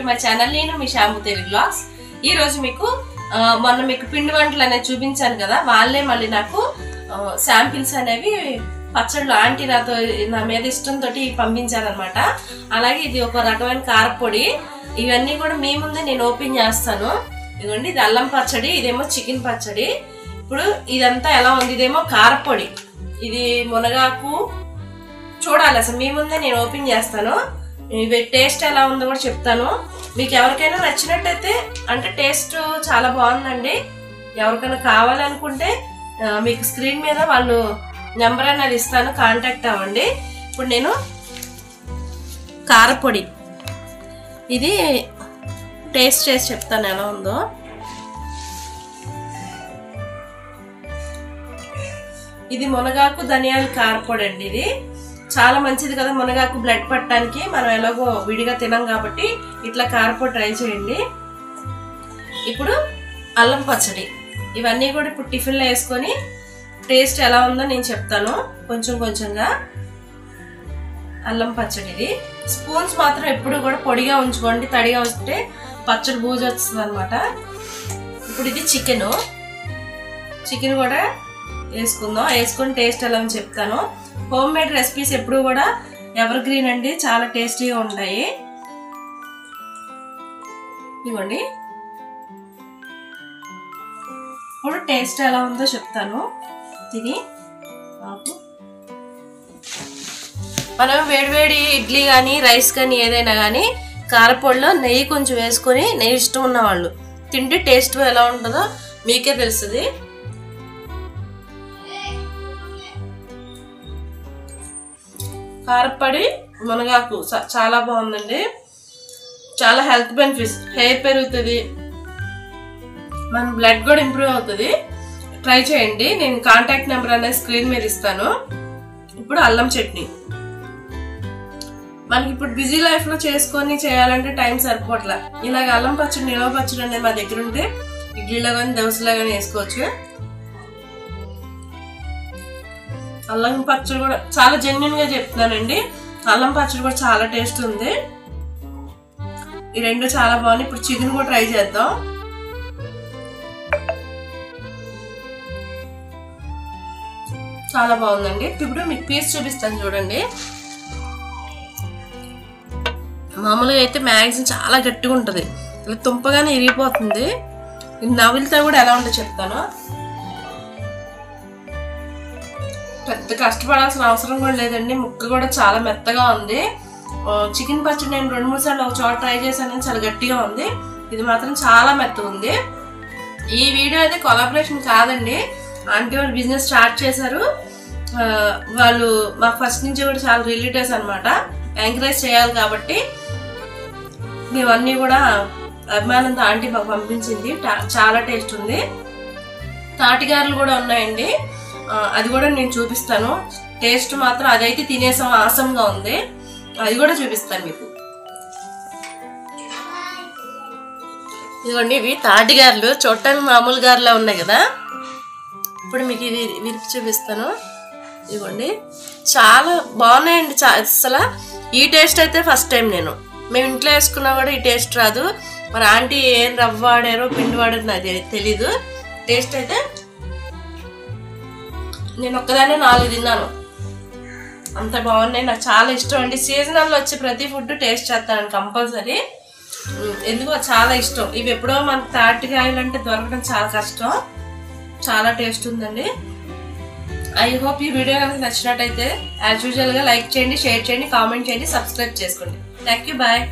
To my channel. నేను మీ Shambhu Telugu vlogs. ఈ రోజు మీకు మొన్న మీకు పిండి వంటలు అనేది చూపించాను కదా, వాళ్ళే మళ్ళీ నాకు శాంపిల్స్ అనేవి పచ్చళ్ళు ఆంటీ నా మీద ఇష్టంతో పంపించారనమాట. అలాగే ఇది ఒక రకమైన కారపొడి. ఇవన్నీ కూడా మీ ముందే నేను ఓపెన్ చేస్తాను. ఇదిగోండి, ఇది అల్లం పచ్చడి, ఇదేమో చికెన్ పచ్చడి. ఇప్పుడు ఇదంతా ఎలా ఉంది, ఇదేమో కారపొడి, ఇది మునగాకు. చూడాలి అసలు మీ ముందే నేను ఓపెన్ చేస్తాను. ఇవి టేస్ట్ ఎలా ఉందో కూడా చెప్తాను. మీకు ఎవరికైనా నచ్చినట్టయితే, అంటే టేస్ట్ చాలా బాగుందండి, ఎవరికైనా కావాలనుకుంటే మీకు స్క్రీన్ మీద వాళ్ళు నెంబర్ అనేది ఇస్తాను, కాంటాక్ట్ అవ్వండి. ఇప్పుడు నేను కారపొడి ఇది టేస్ట్ చేసి చెప్తాను ఎలా ఉందో. ఇది మునగాకు ధనియాల కారపొడి అండి. ఇది చాలా మంచిది కదా, మునగాకు బ్లడ్ పట్టడానికి. మనం ఎలాగో విడిగా తినం కాబట్టి ఇట్లా కారపొడి ట్రై చేయండి. ఇప్పుడు అల్లం పచ్చడి, ఇవన్నీ కూడా ఇప్పుడు టిఫిన్లో వేసుకొని టేస్ట్ ఎలా ఉందో నేను చెప్తాను కొంచెం కొంచెంగా. అల్లం పచ్చడి ఇది స్పూన్స్ మాత్రం ఎప్పుడు కూడా పొడిగా ఉంచుకోండి, తడిగా ఉంటే పచ్చడి బూజు వస్తుంది అనమాట. ఇప్పుడు ఇది చికెన్ కూడా వేసుకుందాం. వేసుకొని టేస్ట్ ఎలా అని చెప్తాను. హోమ్ మేడ్ రెసిపీస్ ఎప్పుడు కూడా ఎవర్ గ్రీన్ అండి, చాలా టేస్టీగా ఉంటాయి. ఇవ్వండి, ఇప్పుడు టేస్ట్ ఎలా ఉందో చెప్తాను. తిని మనం వేడివేడి ఇడ్లీ కానీ రైస్ కానీ ఏదైనా కానీ కారపొడిలో నెయ్యి కొంచెం వేసుకొని, నెయ్యి ఇష్టం ఉన్న వాళ్ళు తింటే టేస్ట్ ఎలా ఉంటుందో మీకే తెలుస్తుంది. కారపొడి మునగాకు చాలా బాగుందండి, చాలా హెల్త్ బెనిఫిట్స్. హెయిర్ పెరుగుతుంది, మన బ్లడ్ కూడా ఇంప్రూవ్ అవుతుంది. ట్రై చేయండి. నేను కాంటాక్ట్ నెంబర్ అనేది స్క్రీన్ మీద ఇస్తాను. ఇప్పుడు అల్లం చట్నీ. మనకి ఇప్పుడు బిజీ లైఫ్ లో చేసుకొని చేయాలంటే టైం సరిపోట్లా. ఇలాగ అల్లం పచ్చడి, నిలవ పచ్చడి అనేది మా దగ్గర ఉంటే ఇడ్లీలో కానీ దోశలో కానీ వేసుకోవచ్చు. అల్లం పచ్చడి కూడా చాలా జెన్యున్ గా చెప్తున్నానండి. అల్లం పచ్చడి కూడా చాలా టేస్ట్ ఉంది. ఈ రెండు చాలా బాగున్నాయి. ఇప్పుడు చికెన్ కూడా ట్రై చేద్దాం. చాలా బాగుందండి. ఇప్పుడు మీకు పీస్ చూపిస్తాను చూడండి. మామూలుగా అయితే మ్యాక్సిమం చాలా గట్టిగా ఉంటుంది, ఇలా తుంపగానే ఇరిగిపోతుంది. నవిలితో కూడా ఎలా ఉంటుందో చెప్తాను. పెద్ద కష్టపడాల్సిన అవసరం కూడా లేదండి, ముక్క కూడా చాలా మెత్తగా ఉంది. చికెన్ పచ్చడి నేను 2-3 సార్లు ఒక చోట ట్రై చేశాను, చాలా గట్టిగా ఉంది. ఇది మాత్రం చాలా మెత్తగా ఉంది. ఈ వీడియో అయితే కొలాబరేషన్ కాదండి, ఆంటీ వాళ్ళు బిజినెస్ స్టార్ట్ చేశారు. వాళ్ళు మాకు ఫస్ట్ నుంచి కూడా చాలా రిలేటివ్స్ అనమాట. ఎంకరేజ్ చేయాలి కాబట్టి మేమన్నీ కూడా అభిమానంతో ఆంటీ మాకు పంపించింది. చాలా టేస్ట్ ఉంది. తాటిగారులు కూడా ఉన్నాయండి, అది కూడా నేను చూపిస్తాను. టేస్ట్ మాత్రం అదైతే తినేసాం, ఆసంగా ఉంది. అది కూడా చూపిస్తాను మీకు. ఇదిగోండి, ఇవి తాటిగారులు. చూడటానికి మామూలు గారులా ఉన్నాయి కదా. ఇప్పుడు మీకు ఇది విరిపి చూపిస్తాను. ఇదిగోండి, చాలా బాగున్నాయండి. అసలు ఈ టేస్ట్ అయితే ఫస్ట్ టైం మేము ఇంట్లో వేసుకున్నా కూడా ఈ టేస్ట్ రాదు. మరి ఆంటీ ఏం రవ్వ వాడారో పిండి వాడారో నాకు తెలీదు. టేస్ట్ అయితే నేను ఒక్కదానే 4 తిన్నాను, అంత బాగున్నాయి. నాకు చాలా ఇష్టం అండి. సీజనల్లో వచ్చే ప్రతి ఫుడ్ టేస్ట్ చేస్తాను కంపల్సరీ, ఎందుకో చాలా ఇష్టం. ఇవి ఎప్పుడో మనకు తాటికాయలు అంటే దొరకడం చాలా కష్టం. చాలా టేస్ట్ ఉందండి. ఐ హోప్ ఈ వీడియో కనుక నచ్చినట్టయితే యాజ్ యూజువల్గా లైక్ చేయండి, షేర్ చేయండి, కామెంట్ చేయండి, సబ్స్క్రైబ్ చేసుకోండి. Thank you, bye.